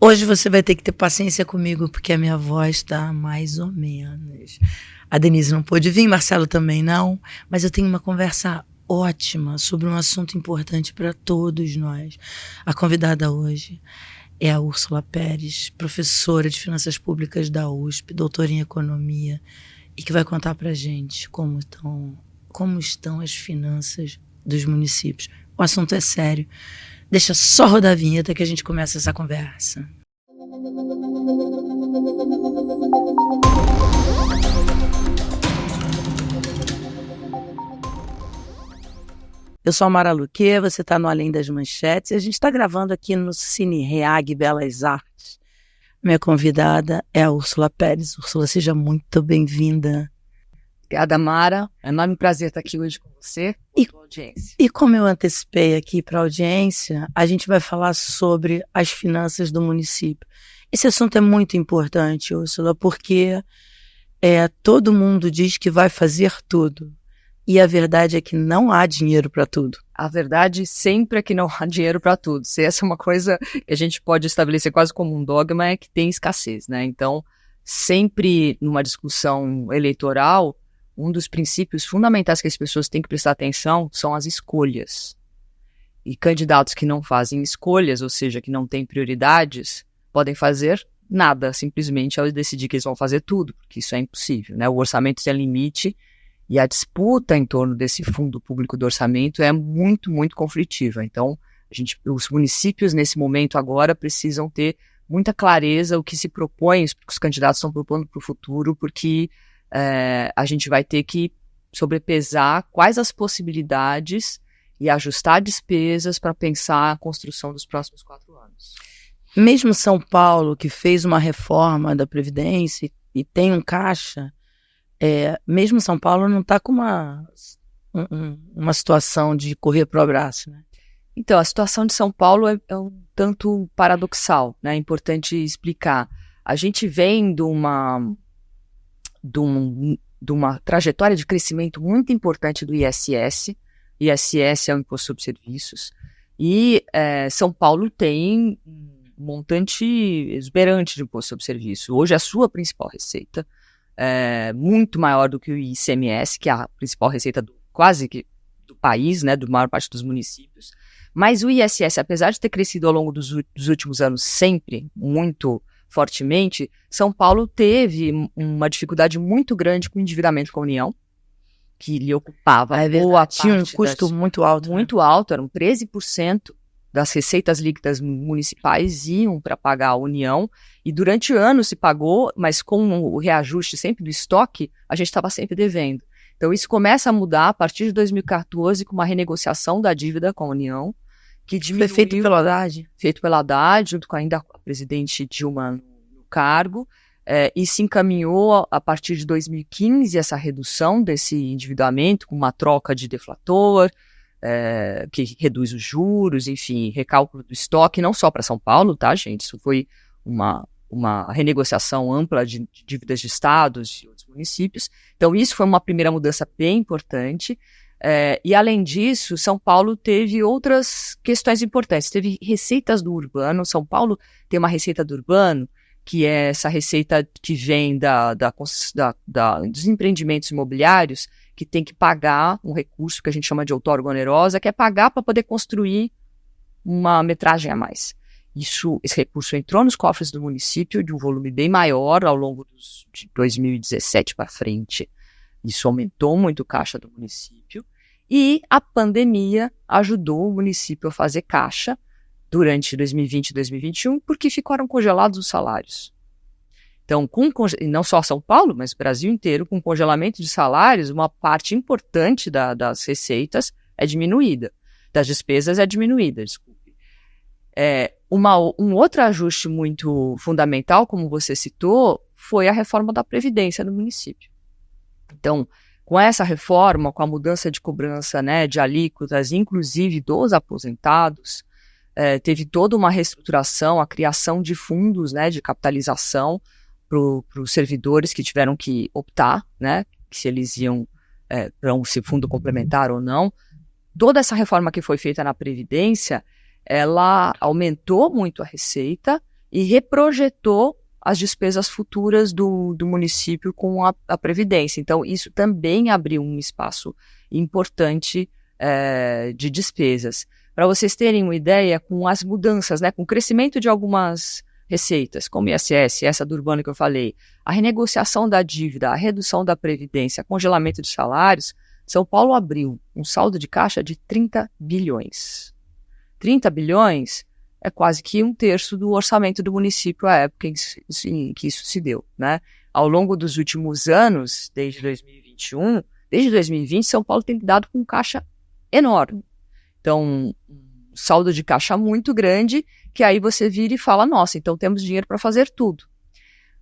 Hoje você vai ter que ter paciência comigo, porque a minha voz está mais ou menos. A Denise não pôde vir, Marcelo também não, mas eu tenho uma conversa ótima sobre um assunto importante para todos nós. A convidada hoje é a Úrsula Pérez, professora de Finanças Públicas da USP, doutora em Economia, e que vai contar para a gente como estão as finanças dos municípios. O assunto é sério. Deixa só rodar a vinheta que a gente começa essa conversa. Eu sou a Mara Luque, você está no Além das Manchetes e a gente está gravando aqui no Cine Reag Belas Artes. Minha convidada é a Úrsula Pérez. Úrsula, seja muito bem-vinda. Obrigada, Mara. É um enorme prazer estar aqui hoje com você e com a audiência. E como eu antecipei aqui para a audiência, a gente vai falar sobre as finanças do município. Esse assunto é muito importante, Úrsula, porque todo mundo diz que vai fazer tudo. E a verdade é que não há dinheiro para tudo. A verdade sempre é que não há dinheiro para tudo. Se essa é uma coisa que a gente pode estabelecer quase como um dogma, é que tem escassez, né? Então, sempre numa discussão eleitoral, um dos princípios fundamentais que as pessoas têm que prestar atenção são as escolhas. E candidatos que não fazem escolhas, ou seja, que não têm prioridades, podem fazer nada, simplesmente ao decidir que eles vão fazer tudo, porque isso é impossível, né? O orçamento tem limite e a disputa em torno desse fundo público do orçamento é muito, muito conflitiva. Então, os municípios, nesse momento agora, precisam ter muita clareza o que se propõe, o que os candidatos estão propondo para o futuro, porque a gente vai ter que sobrepesar quais as possibilidades e ajustar despesas para pensar a construção dos próximos 4 anos. Mesmo São Paulo, que fez uma reforma da Previdência e tem um caixa, mesmo São Paulo não está com uma situação de correr para o abraço, né? Então, a situação de São Paulo é um tanto paradoxal, né? É importante explicar. A gente vem de uma trajetória de crescimento muito importante do ISS. ISS é o Imposto sobre Serviços. E São Paulo tem um montante exuberante de Imposto sobre Serviço. Hoje, a sua principal receita é muito maior do que o ICMS, que é a principal receita quase que do país, né, da maior parte dos municípios. Mas o ISS, apesar de ter crescido ao longo dos últimos anos sempre muito fortemente, São Paulo teve uma dificuldade muito grande com o endividamento com a União, que lhe ocupava boa parte. Tinha um custo muito alto. Muito alto, eram 13% das receitas líquidas municipais iam para pagar a União, e durante anos se pagou, mas com o reajuste sempre do estoque, a gente estava sempre devendo. Então isso começa a mudar a partir de 2014 com uma renegociação da dívida com a União, que diminuiu. Foi feito pela Haddad? Feito pela Haddad, junto com ainda a presidente Dilma no cargo, e se encaminhou a partir de 2015 essa redução desse endividamento, com uma troca de deflator, que reduz os juros, enfim, recálculo do estoque, não só para São Paulo, tá, gente? Isso foi uma renegociação ampla de dívidas de estados e outros municípios. Então, isso foi uma primeira mudança bem importante. E, além disso, São Paulo teve outras questões importantes. Teve receitas do urbano. São Paulo tem uma receita do urbano, que é essa receita que vem dos empreendimentos imobiliários, que tem que pagar um recurso que a gente chama de outorga onerosa, que é pagar para poder construir uma metragem a mais. Esse recurso entrou nos cofres do município de um volume bem maior ao longo de 2017 para frente. Isso aumentou muito o caixa do município. E a pandemia ajudou o município a fazer caixa durante 2020 e 2021, porque ficaram congelados os salários. Então, e não só São Paulo, mas o Brasil inteiro, com congelamento de salários, uma parte importante das receitas é diminuída, das despesas é diminuída, desculpe. Um outro ajuste muito fundamental, como você citou, foi a reforma da Previdência no município. Então, com essa reforma, com a mudança de cobrança, né, de alíquotas, inclusive dos aposentados, teve toda uma reestruturação, a criação de fundos, né, de capitalização para os servidores que tiveram que optar, né, se eles iam para um fundo complementar ou não. Toda essa reforma que foi feita na Previdência, ela aumentou muito a receita e reprojetou as despesas futuras do município com a Previdência. Então, isso também abriu um espaço importante de despesas. Para vocês terem uma ideia, com as mudanças, né, com o crescimento de algumas receitas, como ISS, essa do urbano que eu falei, a renegociação da dívida, a redução da Previdência, congelamento de salários, São Paulo abriu um saldo de caixa de 30 bilhões. 30 bilhões é quase que 1/3 do orçamento do município à época em que isso se deu, né? Ao longo dos últimos anos, desde 2021, desde 2020, São Paulo tem dado com um caixa enorme. Então, um saldo de caixa muito grande, que aí você vira e fala, nossa, então temos dinheiro para fazer tudo.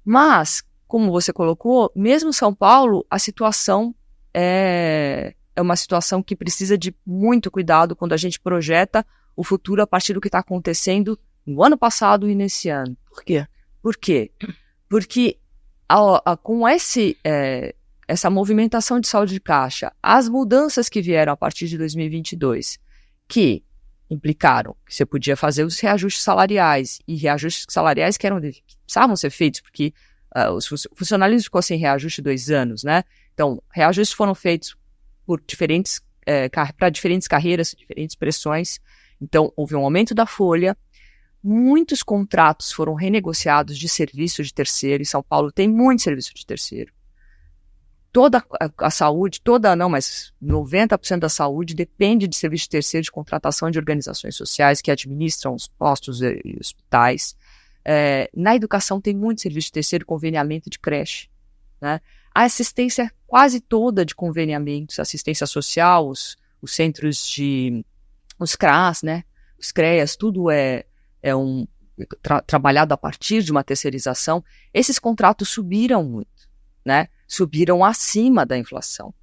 Mas, como você colocou, mesmo São Paulo, a situação é uma situação que precisa de muito cuidado quando a gente projeta o futuro a partir do que está acontecendo no ano passado e nesse ano. Por quê? Por quê? Porque com essa movimentação de saldo de caixa, as mudanças que vieram a partir de 2022, que implicaram que você podia fazer os reajustes salariais, e reajustes salariais que precisavam ser feitos, porque os funcionalistas ficou sem reajuste 2 anos, né? Então, reajustes foram feitos por para diferentes carreiras, diferentes pressões. Então, houve um aumento da folha, muitos contratos foram renegociados de serviço de terceiro, e São Paulo tem muito serviço de terceiro. Toda a saúde, mas 90% da saúde depende de serviço de terceiro, de contratação de organizações sociais que administram os postos e hospitais. Na educação tem muito serviço de terceiro, conveniamento de creche, né? A assistência quase toda de conveniamentos, assistência social, os centros os CRAS, né? Os CREAS, tudo trabalhado a partir de uma terceirização. Esses contratos subiram muito, né? Subiram acima da inflação,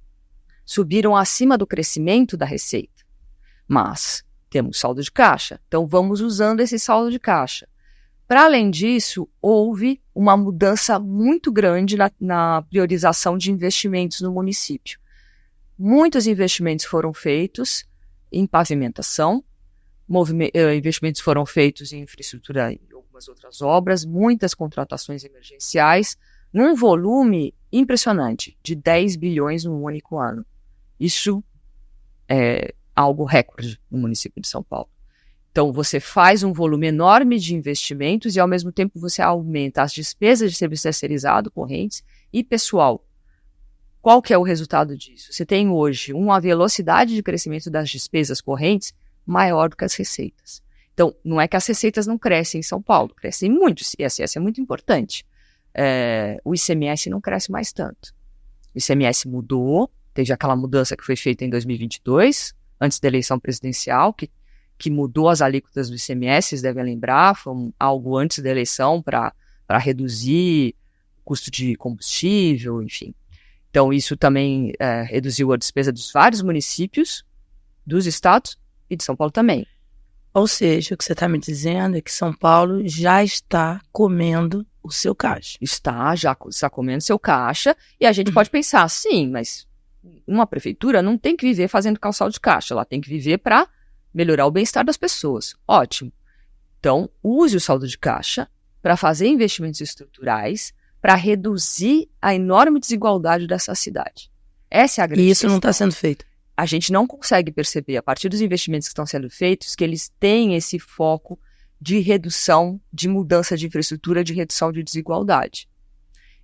subiram acima do crescimento da receita. Mas temos saldo de caixa, então vamos usando esse saldo de caixa. Para além disso, houve uma mudança muito grande na priorização de investimentos no município. Muitos investimentos foram feitos em pavimentação, investimentos foram feitos em infraestrutura e algumas outras obras, muitas contratações emergenciais, num volume impressionante, de 10 bilhões num único ano. Isso é algo recorde no município de São Paulo. Então, você faz um volume enorme de investimentos e, ao mesmo tempo, você aumenta as despesas de serviço terceirizado, correntes e pessoal. Qual que é o resultado disso? Você tem hoje uma velocidade de crescimento das despesas correntes maior do que as receitas. Então, não é que as receitas não crescem em São Paulo, crescem muito, o ISS é muito importante. O ICMS não cresce mais tanto. O ICMS mudou, teve aquela mudança que foi feita em 2022, antes da eleição presidencial, que mudou as alíquotas do ICMS, vocês devem lembrar, foi algo antes da eleição para reduzir o custo de combustível, enfim. Então, isso também reduziu a despesa dos vários municípios, dos estados e de São Paulo também. Ou seja, o que você está me dizendo é que São Paulo já está comendo o seu caixa. Já está comendo seu caixa, e a gente pode pensar, sim, mas uma prefeitura não tem que viver fazendo calçado de caixa, ela tem que viver para melhorar o bem-estar das pessoas. Ótimo. Então, use o saldo de caixa para fazer investimentos estruturais para reduzir a enorme desigualdade dessa cidade. Essa é a grande questão. E isso não está sendo feito. A gente não consegue perceber, a partir dos investimentos que estão sendo feitos, que eles têm esse foco de redução, de mudança de infraestrutura, de redução de desigualdade.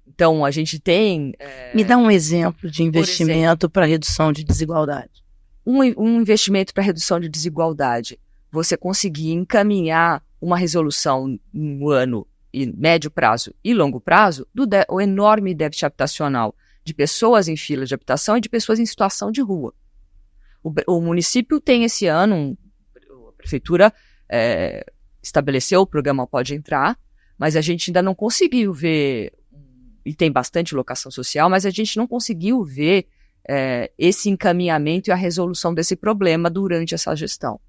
Então, a gente tem... Me dá um exemplo de investimento para redução de desigualdade. Um investimento para redução de desigualdade, você conseguir encaminhar uma resolução no ano, e médio prazo e longo prazo, o enorme déficit habitacional de pessoas em fila de habitação e de pessoas em situação de rua. O município tem esse ano, a prefeitura estabeleceu o programa Pode Entrar, mas a gente ainda não conseguiu ver, e tem bastante locação social, mas a gente não conseguiu ver esse encaminhamento e a resolução desse problema durante essa gestão.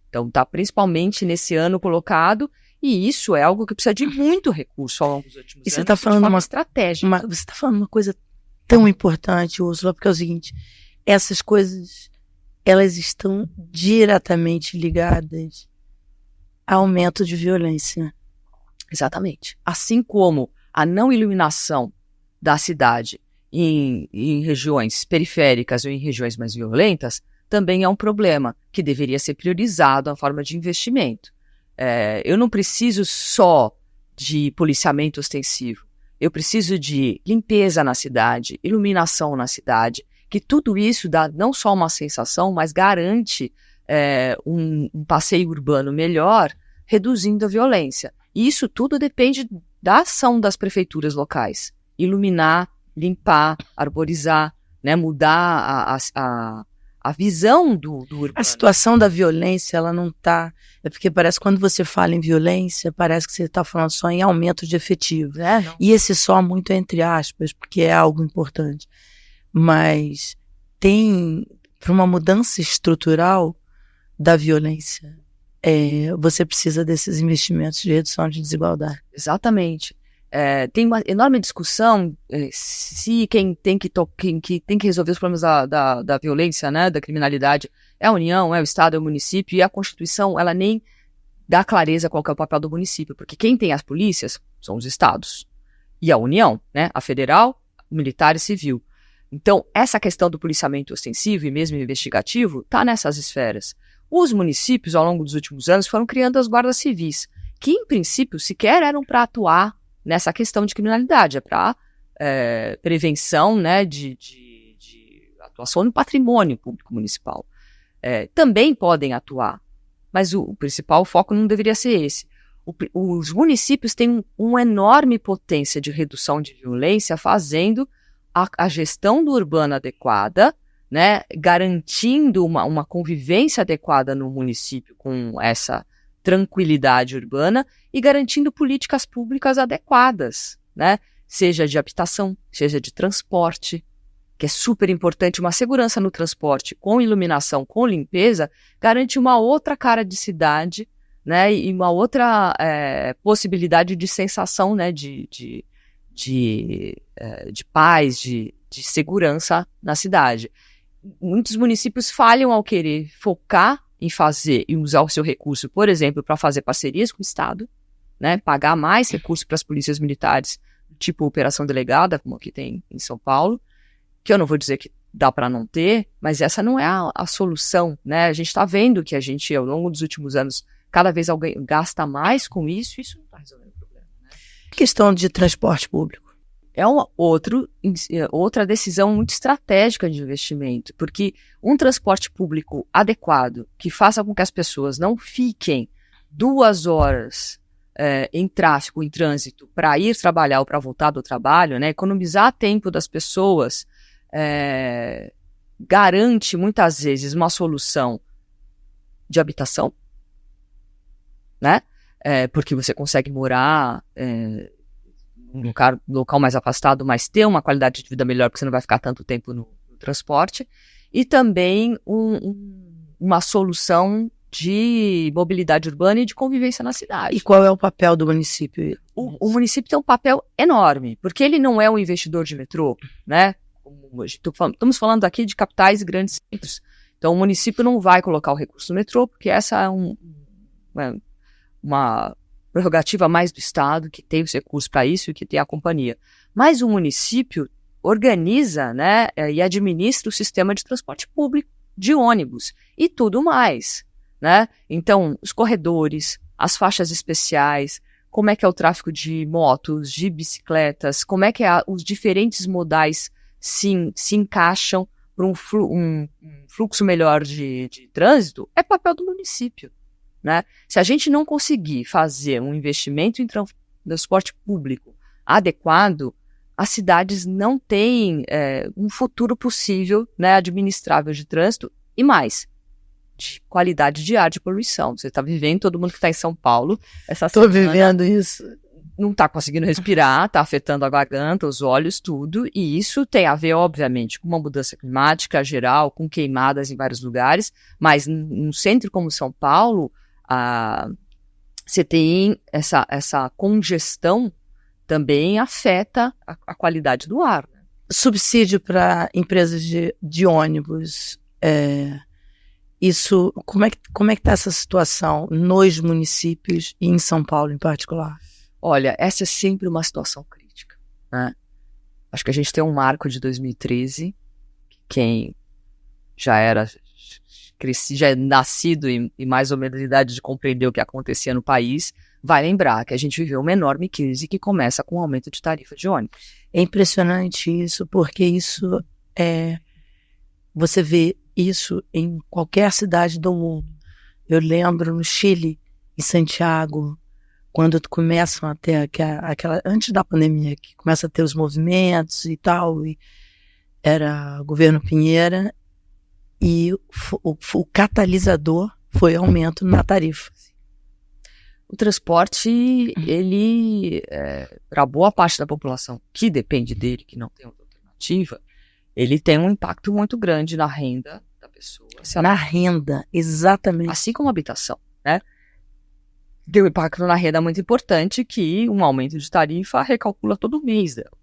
Então, está principalmente nesse ano colocado, e isso é algo que precisa de muito recurso ao longo dos últimos anos. E você está falando uma estratégia. Você está falando uma coisa tão importante, Úrsula, porque é o seguinte, essas coisas, elas estão diretamente ligadas ao aumento de violência. Exatamente. Assim como a não iluminação da cidade em regiões periféricas ou em regiões mais violentas, também é um problema que deveria ser priorizado na forma de investimento. Eu não preciso só de policiamento ostensivo, eu preciso de limpeza na cidade, iluminação na cidade, que tudo isso dá não só uma sensação, mas garante um passeio urbano melhor, reduzindo a violência. E isso tudo depende da ação das prefeituras locais. Iluminar, limpar, arborizar, né, mudar a visão do urbano. A situação da violência, ela não está... É porque parece que quando você fala em violência, parece que você está falando só em aumento de efetivo. E esse só muito entre aspas, porque é algo importante. Mas tem, para uma mudança estrutural da violência, você precisa desses investimentos de redução de desigualdade. Exatamente. Tem uma enorme discussão se quem tem que resolver os problemas da violência, né, da criminalidade, é a União, é o Estado, é o município, e a Constituição, ela nem dá clareza qual que é o papel do município, porque quem tem as polícias são os estados, e a União, né, a federal, militar e civil. Então, essa questão do policiamento ostensivo e mesmo investigativo está nessas esferas. Os municípios, ao longo dos últimos anos, foram criando as guardas civis, que, em princípio, sequer eram para atuar nessa questão de criminalidade, é para prevenção, né, de atuação no patrimônio público municipal. Também podem atuar, mas o principal foco não deveria ser esse. Os municípios têm uma enorme potência de redução de violência fazendo a gestão do urbano adequada, né, garantindo uma convivência adequada no município com essa tranquilidade urbana e garantindo políticas públicas adequadas, né, seja de habitação, seja de transporte, que é super importante. Uma segurança no transporte com iluminação, com limpeza, garante uma outra cara de cidade, né, e uma outra possibilidade de sensação, né, de paz, de segurança na cidade. Muitos municípios falham ao querer focar em fazer e usar o seu recurso, por exemplo, para fazer parcerias com o Estado, né, pagar mais recursos para as polícias militares, tipo operação delegada, como aqui tem em São Paulo, que eu não vou dizer que dá para não ter, mas essa não é a solução, né? A gente está vendo que a gente, ao longo dos últimos anos, cada vez alguém gasta mais com isso, e isso não está resolvendo o problema, né? Questão de transporte público. É outra decisão muito estratégica de investimento, porque um transporte público adequado, que faça com que as pessoas não fiquem 2 horas em tráfego, em trânsito, para ir trabalhar ou para voltar do trabalho, né, economizar tempo das pessoas, garante muitas vezes uma solução de habitação, né, porque você consegue morar num local mais afastado, mas ter uma qualidade de vida melhor, porque você não vai ficar tanto tempo no transporte, e também uma solução de mobilidade urbana e de convivência na cidade. E qual é o papel do município? O município tem um papel enorme, porque ele não é um investidor de metrô, né? Estamos falando aqui de capitais e grandes centros. Então, o município não vai colocar o recurso no metrô, porque essa é uma prerrogativa mais do Estado, que tem os recursos para isso e que tem a companhia. Mas o município organiza, né, e administra o sistema de transporte público, de ônibus e tudo mais, né? Então, os corredores, as faixas especiais, como é que é o tráfego de motos, de bicicletas, como é que os diferentes modais se encaixam para um fluxo melhor de trânsito, é papel do município, né? Se a gente não conseguir fazer um investimento em transporte público adequado, as cidades não têm um futuro possível, né, administrável de trânsito e mais, de qualidade de ar, de poluição. Você está vivendo, todo mundo que está em São Paulo, Estou vivendo isso. Não está conseguindo respirar, está afetando a garganta, os olhos, tudo, e isso tem a ver, obviamente, com uma mudança climática geral, com queimadas em vários lugares, mas num centro como São Paulo, você tem essa congestão também afeta a qualidade do ar. Subsídio para empresas de ônibus, isso, como é que está essa situação nos municípios e em São Paulo em particular? Olha, essa é sempre uma situação crítica, né? Acho que a gente tem um marco de 2013, quem já é nascido e mais ou menos idade de compreender o que acontecia no país, vai lembrar que a gente viveu uma enorme crise que começa com o aumento de tarifa de ônibus. É impressionante isso, porque isso você vê isso em qualquer cidade do mundo. Eu lembro no Chile, em Santiago, quando começam a ter aquela antes da pandemia, que começa a ter os movimentos e tal, e era o governo Piñera, e o catalisador foi aumento na tarifa. O transporte, ele, para boa parte da população que depende dele, que não tem outra alternativa, ele tem um impacto muito grande na renda da pessoa. Na renda, exatamente. Assim como a habitação, né? Tem um impacto na renda muito importante que um aumento de tarifa recalcula todo mês dela.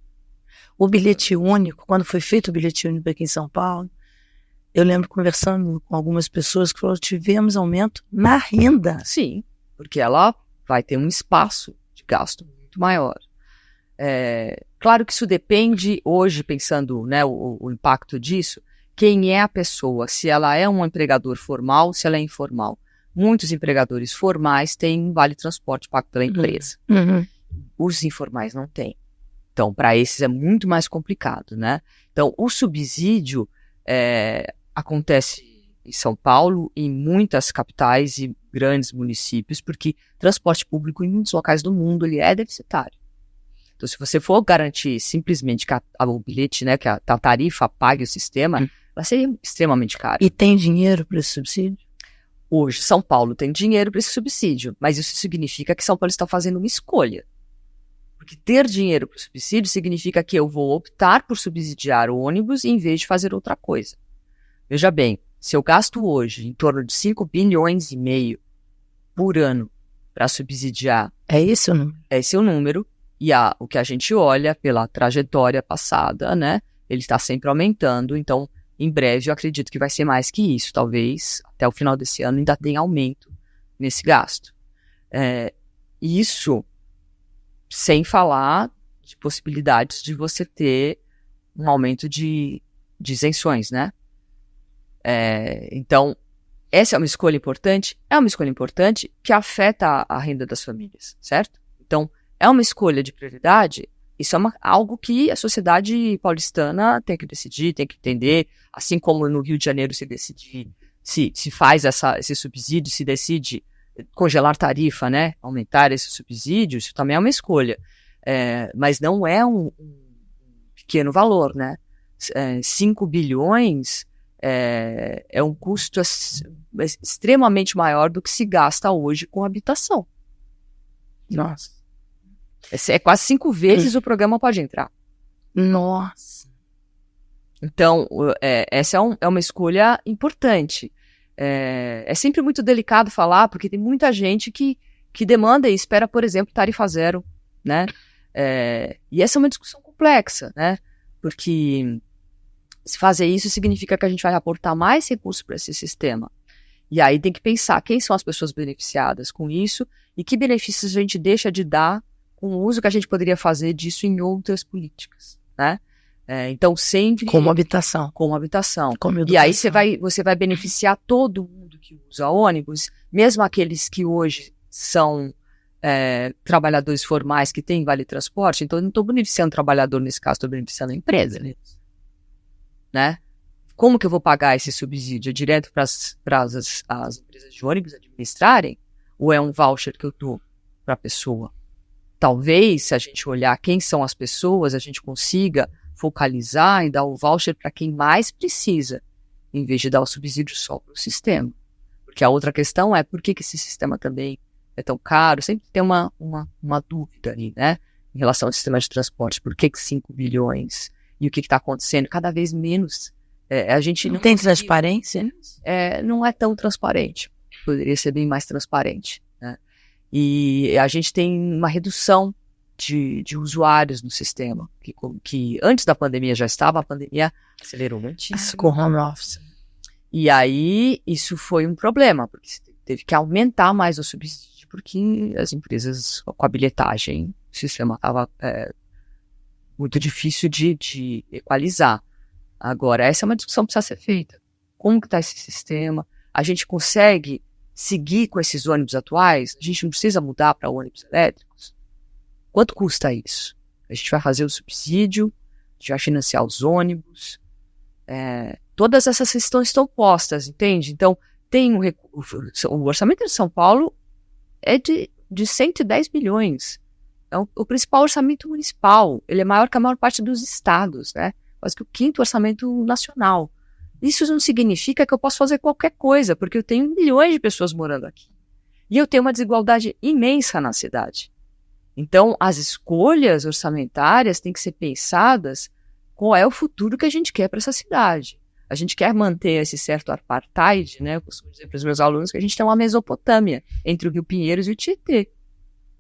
O bilhete único, quando foi feito o bilhete único aqui em São Paulo, eu lembro conversando com algumas pessoas que falaram, tivemos aumento na renda. Sim, porque ela vai ter um espaço de gasto muito maior. Claro que isso depende, hoje, pensando, né, o impacto disso, quem é a pessoa, se ela é um empregador formal, se ela é informal. Muitos empregadores formais têm vale transporte pago pela empresa. Uhum. Os informais não têm. Então, para esses é muito mais complicado, né? Então, o subsídio acontece em São Paulo, em muitas capitais e grandes municípios, porque transporte público em muitos locais do mundo ele é deficitário. Então, se você for garantir simplesmente que o bilhete, né, que a tarifa pague o sistema, vai ser extremamente caro. E tem dinheiro para esse subsídio? Hoje, São Paulo tem dinheiro para esse subsídio, mas isso significa que São Paulo está fazendo uma escolha. Porque ter dinheiro para o subsídio significa que eu vou optar por subsidiar o ônibus em vez de fazer outra coisa. Veja bem, se eu gasto hoje em torno de 5,5 bilhões por ano para subsidiar... É esse o número? Esse é o número, e o que a gente olha pela trajetória passada, né, ele está sempre aumentando, então... Em breve, eu acredito que vai ser mais que isso. Talvez, até o final desse ano, ainda tenha aumento nesse gasto. Isso sem falar de possibilidades de você ter um aumento de isenções, né? Então, essa é uma escolha importante? É uma escolha importante que afeta a renda das famílias, certo? Então, é uma escolha de prioridade. Isso é algo que a sociedade paulistana tem que decidir, tem que entender, assim como no Rio de Janeiro se faz esse subsídio, se decide congelar tarifa, né, aumentar esse subsídio, isso também é uma escolha. Mas não é um pequeno valor, né? 5 bilhões é um custo extremamente maior do que se gasta hoje com habitação. Nossa. É quase 5 vezes o programa Pode Entrar. Nossa. Então, essa é uma escolha importante. É sempre muito delicado falar, porque tem muita gente que demanda e espera, por exemplo, tarifa zero, né? E essa é uma discussão complexa, né? Porque se fazer isso significa que a gente vai aportar mais recursos para esse sistema. E aí tem que pensar quem são as pessoas beneficiadas com isso e que benefícios a gente deixa de dar com o uso que a gente poderia fazer disso em outras políticas, né? Então, sempre... Como habitação. Como habitação. Como e aí você vai beneficiar todo mundo que usa ônibus, mesmo aqueles que hoje são trabalhadores formais que têm vale transporte. Então, eu não estou beneficiando o trabalhador nesse caso, estou beneficiando a empresa, né? Como que eu vou pagar esse subsídio? Direto para as empresas de ônibus administrarem? Ou é um voucher que eu dou para a pessoa? Talvez, se a gente olhar quem são as pessoas, a gente consiga focalizar e dar o voucher para quem mais precisa, em vez de dar o subsídio só para o sistema. Porque a outra questão é por que esse sistema também é tão caro? Sempre tem uma dúvida aí, né? Em relação ao sistema de transporte. Por que 5 bilhões? E o que está acontecendo? Cada vez menos. A gente não tem transparência? Não é tão transparente. Poderia ser bem mais transparente, né? E a gente tem uma redução de usuários no sistema, que antes da pandemia já estava, a pandemia acelerou muitíssimo. Com home office. E aí, isso foi um problema, porque você teve que aumentar mais o subsídio porque as empresas, com a bilhetagem, o sistema estava muito difícil de equalizar. Agora, essa é uma discussão que precisa ser feita. Como que está esse sistema? A gente consegue seguir com esses ônibus atuais? A gente não precisa mudar para ônibus elétricos? Quanto custa isso? A gente vai fazer o subsídio, a gente vai financiar os ônibus. Todas essas questões estão postas, entende? Então, tem o orçamento de São Paulo é de 110 bilhões. É o principal orçamento municipal. Ele é maior que a maior parte dos estados, né? Quase que o 5º orçamento nacional. Isso não significa que eu posso fazer qualquer coisa, porque eu tenho milhões de pessoas morando aqui. E eu tenho uma desigualdade imensa na cidade. Então, as escolhas orçamentárias têm que ser pensadas qual é o futuro que a gente quer para essa cidade. A gente quer manter esse certo apartheid, né? Eu costumo dizer para os meus alunos que a gente tem uma Mesopotâmia entre o Rio Pinheiros e o Tietê.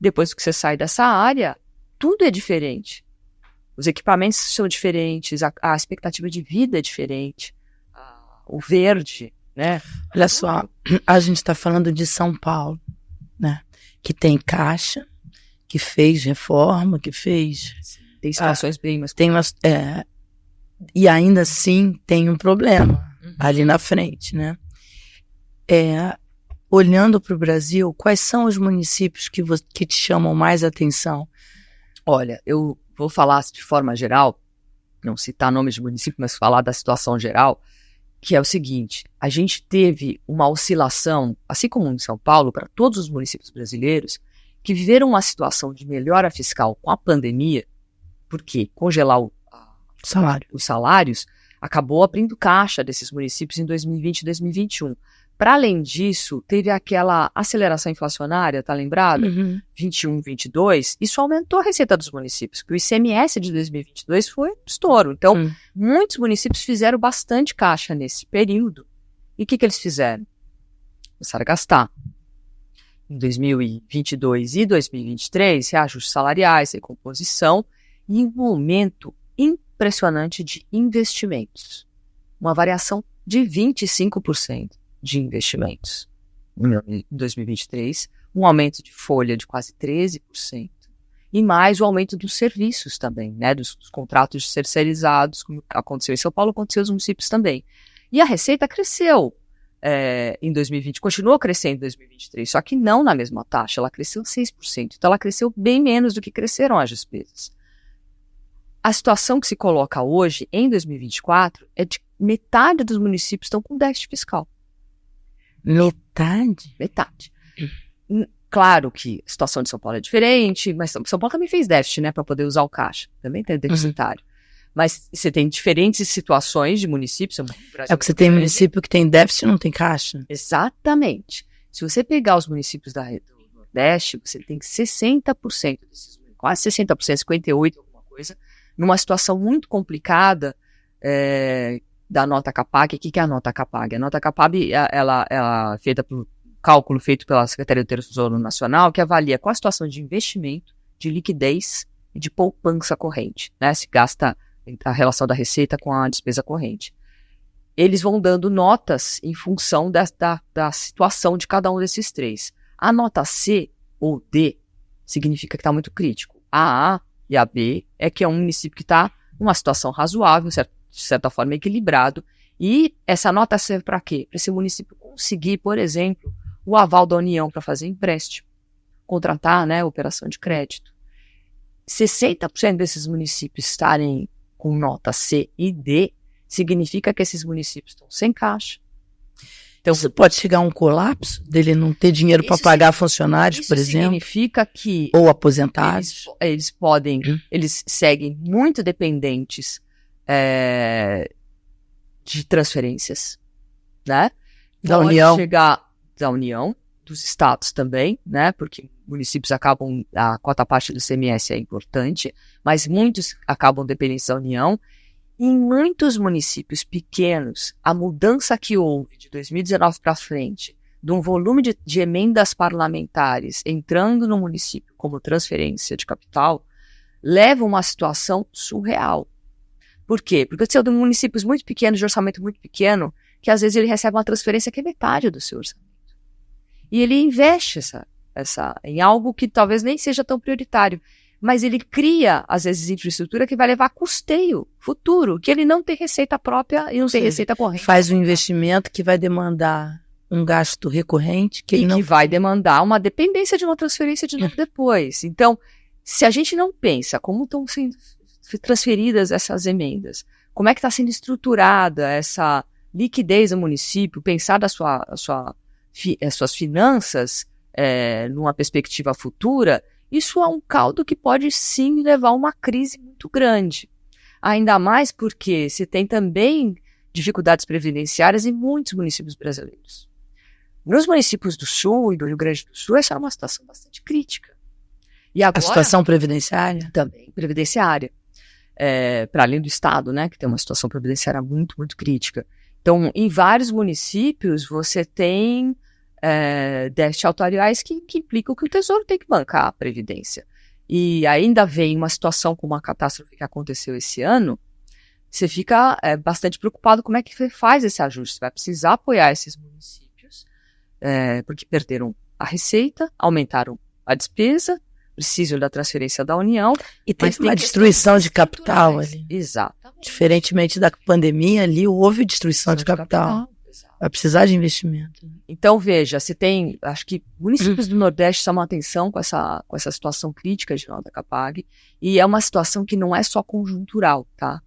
Depois que você sai dessa área, tudo é diferente. Os equipamentos são diferentes, a expectativa de vida é diferente, o verde, né? Olha só, a gente está falando de São Paulo, né? Que tem Caixa, que fez reforma, que fez... Tem situações bem mais... E ainda assim tem um problema ali na frente, né? Olhando para o Brasil, quais são os municípios que te chamam mais atenção? Olha, eu vou falar de forma geral, não citar nomes de município, mas falar da situação geral, que é o seguinte: a gente teve uma oscilação, assim como em São Paulo, para todos os municípios brasileiros, que viveram uma situação de melhora fiscal com a pandemia, porque congelar os salários acabou abrindo caixa desses municípios em 2020 e 2021. Para além disso, teve aquela aceleração inflacionária, tá lembrado? 21, 22, isso aumentou a receita dos municípios, porque o ICMS de 2022 foi um estouro. Então, muitos municípios fizeram bastante caixa nesse período. E o que eles fizeram? Começaram a gastar. Em 2022 e 2023, reajustes salariais, recomposição e um aumento impressionante de investimentos. Uma variação de 25%. De investimentos. Em 2023, um aumento de folha de quase 13%. E mais o aumento dos serviços também, né? Dos contratos terceirizados, como aconteceu em São Paulo, aconteceu nos municípios também. E a receita cresceu em 2020, continuou crescendo em 2023, só que não na mesma taxa, ela cresceu 6%. Então ela cresceu bem menos do que cresceram as despesas. A situação que se coloca hoje, em 2024, é de metade dos municípios estão com déficit fiscal. Metade. Claro que a situação de São Paulo é diferente, mas São Paulo também fez déficit, né, para poder usar o caixa. Também tem deficitário. Mas você tem diferentes situações de municípios. Porque você tem município que tem déficit e não tem caixa. Exatamente. Se você pegar os municípios do Nordeste, você tem 60% desses, quase 60%, 58%, alguma coisa, numa situação muito complicada, da nota Capag. O que é a nota Capag? A nota Capag ela é feita por cálculo feito pela Secretaria do Tesouro Nacional, que avalia qual a situação de investimento, de liquidez e de poupança corrente, né? Se gasta a relação da receita com a despesa corrente. Eles vão dando notas em função da situação de cada um desses três. A nota C ou D significa que está muito crítico. A A e a B é que é um município que está numa situação razoável, de certa forma equilibrado, e essa nota serve para quê? Para esse município conseguir, por exemplo, o aval da União para fazer empréstimo, contratar, né, operação de crédito. 60% desses municípios estarem com nota C e D significa que esses municípios estão sem caixa. Então, isso pode chegar a um colapso dele não ter dinheiro para pagar funcionários, por exemplo? Significa que... Ou aposentados. Eles seguem muito dependentes de transferências, né? Da União. Chegar da União, dos estados também, né? Porque municípios acabam, a cota parte do ICMS é importante, mas muitos acabam dependentes da União. Em muitos municípios pequenos, a mudança que houve de 2019 para frente, de um volume de emendas parlamentares entrando no município como transferência de capital, leva a uma situação surreal. Por quê? Porque você tem municípios muito pequenos, de orçamento muito pequeno, que às vezes ele recebe uma transferência que é metade do seu orçamento. E ele investe em algo que talvez nem seja tão prioritário. Mas ele cria, às vezes, infraestrutura que vai levar a custeio futuro, que ele não tem receita própria e não tem receita corrente. Faz um investimento que vai demandar um gasto recorrente que vai demandar uma dependência de uma transferência de novo depois. Então, se a gente não pensa como estão sendo transferidas essas emendas, como é que está sendo estruturada essa liquidez do município, pensar as suas finanças numa perspectiva futura, isso é um caldo que pode sim levar a uma crise muito grande. Ainda mais porque se tem também dificuldades previdenciárias em muitos municípios brasileiros. Nos municípios do Sul e do Rio Grande do Sul, essa é uma situação bastante crítica. E agora, a situação previdenciária? Também, previdenciária. Para além do Estado, né, que tem uma situação previdenciária muito, muito crítica. Então, em vários municípios, você tem déficits autoriais que implicam que o Tesouro tem que bancar a Previdência. E ainda vem uma situação como a catástrofe que aconteceu esse ano, você fica bastante preocupado como é que você faz esse ajuste. Você vai precisar apoiar esses municípios, porque perderam a receita, aumentaram a despesa, precisam da transferência da União. E teve uma destruição de capital ali. Exatamente. Diferentemente da pandemia, ali houve destruição de capital. Vai precisar de investimento. Então, veja, acho que municípios do Nordeste chamam atenção com essa situação crítica de nota Capag, e é uma situação que não é só conjuntural, tá?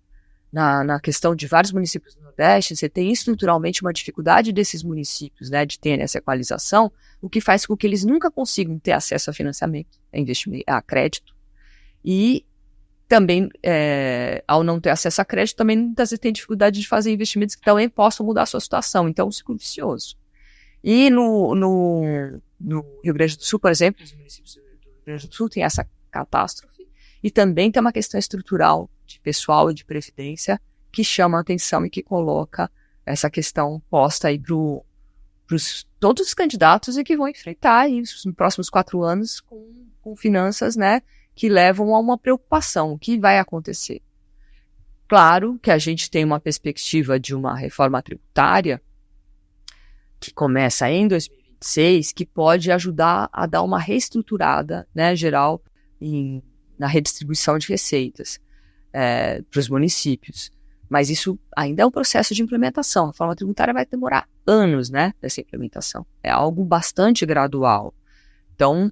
Na questão de vários municípios do Nordeste, você tem estruturalmente uma dificuldade desses municípios, né, de terem essa equalização, o que faz com que eles nunca consigam ter acesso a financiamento, a investimento, a crédito. E também, ao não ter acesso a crédito, também muitas vezes tem dificuldade de fazer investimentos que também possam mudar a sua situação. Então, é um ciclo vicioso. E no Rio Grande do Sul, por exemplo, os municípios do Rio Grande do Sul têm essa catástrofe, e também tem uma questão estrutural de pessoal e de previdência que chama a atenção e que coloca essa questão posta aí para todos os candidatos e que vão enfrentar aí nos próximos 4 anos com finanças, né, que levam a uma preocupação. O que vai acontecer? Claro que a gente tem uma perspectiva de uma reforma tributária que começa em 2026, que pode ajudar a dar uma reestruturada, né, geral na redistribuição de receitas para os municípios. Mas isso ainda é um processo de implementação. A reforma tributária vai demorar anos, né, dessa implementação. É algo bastante gradual. Então,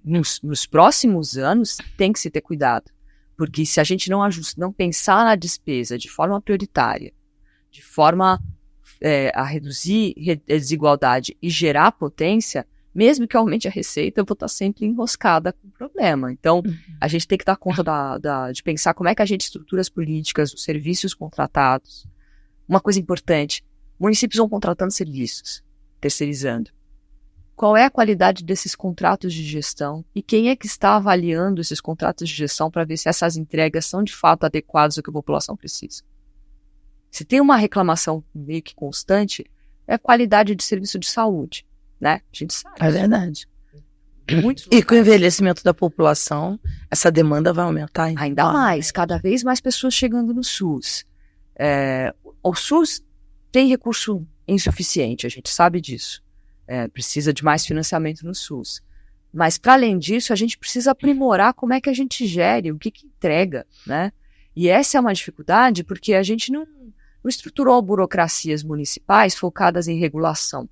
nos próximos anos, tem que se ter cuidado. Porque se a gente não pensar na despesa de forma prioritária, de forma a reduzir a desigualdade e gerar potência, mesmo que aumente a receita, eu vou estar sempre enroscada com o problema. Então, a gente tem que dar conta de pensar como é que a gente estrutura as políticas, os serviços contratados. Uma coisa importante, municípios vão contratando serviços, terceirizando. Qual é a qualidade desses contratos de gestão e quem é que está avaliando esses contratos de gestão para ver se essas entregas são de fato adequadas ao que a população precisa? Se tem uma reclamação meio que constante, é a qualidade de serviço de saúde, né? A gente sabe. É verdade. E com o envelhecimento da população, essa demanda vai aumentar ainda mais, cada vez mais pessoas chegando no SUS. O SUS tem recurso insuficiente, a gente sabe disso. Precisa de mais financiamento no SUS. Mas, para além disso, a gente precisa aprimorar como é que a gente gere, o que entrega, né? E essa é uma dificuldade porque a gente não estruturou burocracias municipais focadas em regulação.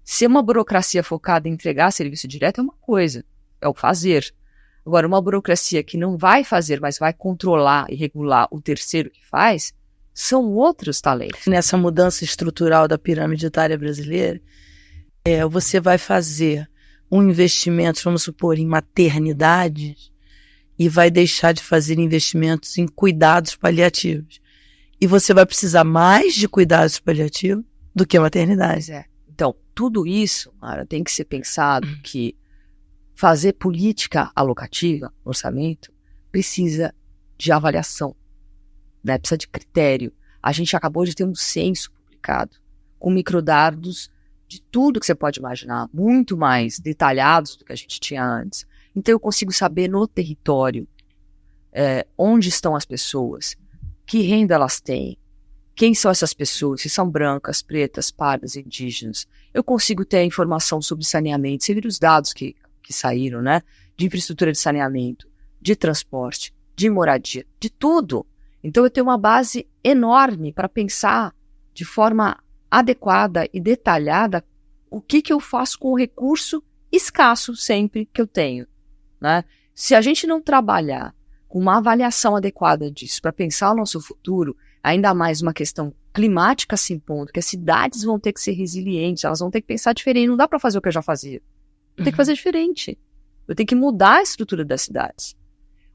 Se uma burocracia focada em entregar serviço direto é uma coisa, é o fazer. Agora, uma burocracia que não vai fazer, mas vai controlar e regular o terceiro que faz, são outros talentos. Nessa mudança estrutural da pirâmide etária brasileira, você vai fazer um investimento, vamos supor, em maternidades e vai deixar de fazer investimentos em cuidados paliativos. E você vai precisar mais de cuidados paliativos do que maternidade. Então, tudo isso, Mara, tem que ser pensado que fazer política alocativa, orçamento, precisa de avaliação, né? Precisa de critério. A gente acabou de ter um censo publicado com microdados de tudo que você pode imaginar, muito mais detalhados do que a gente tinha antes. Então, eu consigo saber no território onde estão as pessoas, que renda elas têm, quem são essas pessoas, se são brancas, pretas, pardas, indígenas. Eu consigo ter informação sobre saneamento, você vira os dados que saíram, né? De infraestrutura de saneamento, de transporte, de moradia, de tudo. Então eu tenho uma base enorme para pensar de forma adequada e detalhada o que eu faço com o recurso escasso sempre que eu tenho, né? Se a gente não trabalhar com uma avaliação adequada disso para pensar o nosso futuro, ainda mais uma questão climática se impondo, que as cidades vão ter que ser resilientes, elas vão ter que pensar diferente, não dá para fazer o que eu já fazia. Eu tenho que fazer diferente. Eu tenho que mudar a estrutura das cidades.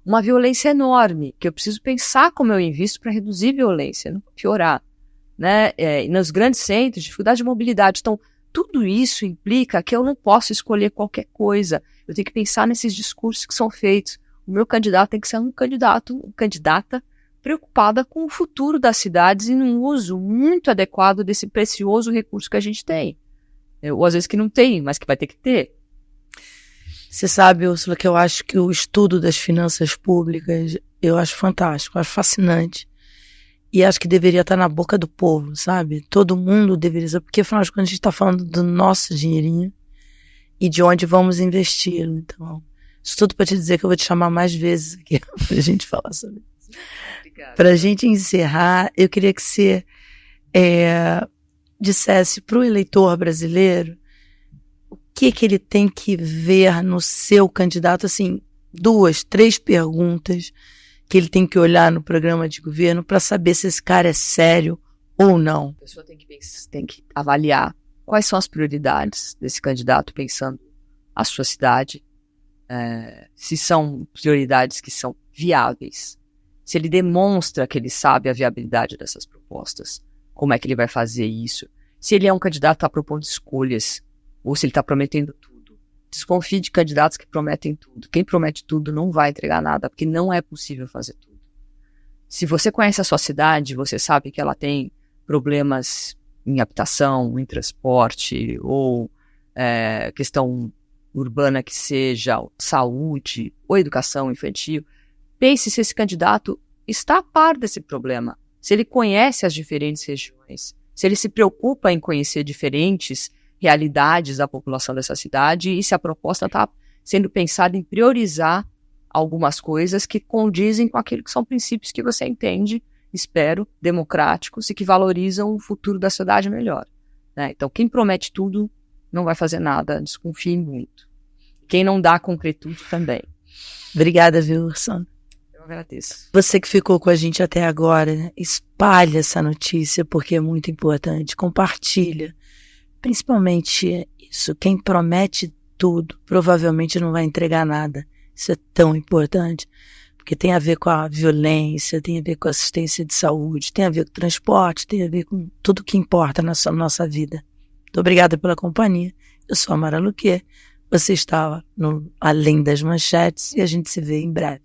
Uma violência enorme, que eu preciso pensar como eu invisto para reduzir violência, não piorar, né? E nos grandes centros, dificuldade de mobilidade. Então, tudo isso implica que eu não posso escolher qualquer coisa. Eu tenho que pensar nesses discursos que são feitos. O meu candidato tem que ser candidata preocupada com o futuro das cidades e num uso muito adequado desse precioso recurso que a gente tem. Ou às vezes que não tem, mas que vai ter que ter. Você sabe, Úrsula, que eu acho que o estudo das finanças públicas, eu acho fantástico, eu acho fascinante. E acho que deveria estar na boca do povo, sabe? Todo mundo deveria saber, porque afinal de contas a gente está falando do nosso dinheirinho e de onde vamos investi-lo. Então, isso tudo para te dizer que eu vou te chamar mais vezes aqui para a gente falar sobre isso. Para a gente encerrar, eu queria que você dissesse para o eleitor brasileiro o que ele tem que ver no seu candidato, assim, 2, 3 perguntas que ele tem que olhar no programa de governo para saber se esse cara é sério ou não. A pessoa tem que avaliar quais são as prioridades desse candidato pensando a sua cidade, se são prioridades que são viáveis, se ele demonstra que ele sabe a viabilidade dessas propostas, como é que ele vai fazer isso, se ele é um candidato que está propondo escolhas, ou se ele está prometendo tudo. Desconfie de candidatos que prometem tudo. Quem promete tudo não vai entregar nada, porque não é possível fazer tudo. Se você conhece a sua cidade, você sabe que ela tem problemas em habitação, em transporte, ou questão urbana que seja, saúde, ou educação infantil, pense se esse candidato está a par desse problema, se ele conhece as diferentes regiões, se ele se preocupa em conhecer diferentes realidades da população dessa cidade e se a proposta está sendo pensada em priorizar algumas coisas que condizem com aquilo que são princípios que você entende, espero, democráticos e que valorizam o futuro da cidade melhor, né? Então, quem promete tudo não vai fazer nada, desconfie muito. Quem não dá concretude também. Obrigada, viu, Ursula? Eu agradeço. Você que ficou com a gente até agora, né? Espalhe essa notícia porque é muito importante. Compartilha. Principalmente isso, quem promete tudo provavelmente não vai entregar nada. Isso é tão importante, porque tem a ver com a violência, tem a ver com a assistência de saúde, tem a ver com o transporte, tem a ver com tudo que importa na nossa vida. Muito obrigada pela companhia. Eu sou a Mara Luque. Você estava no Além das Manchetes e a gente se vê em breve.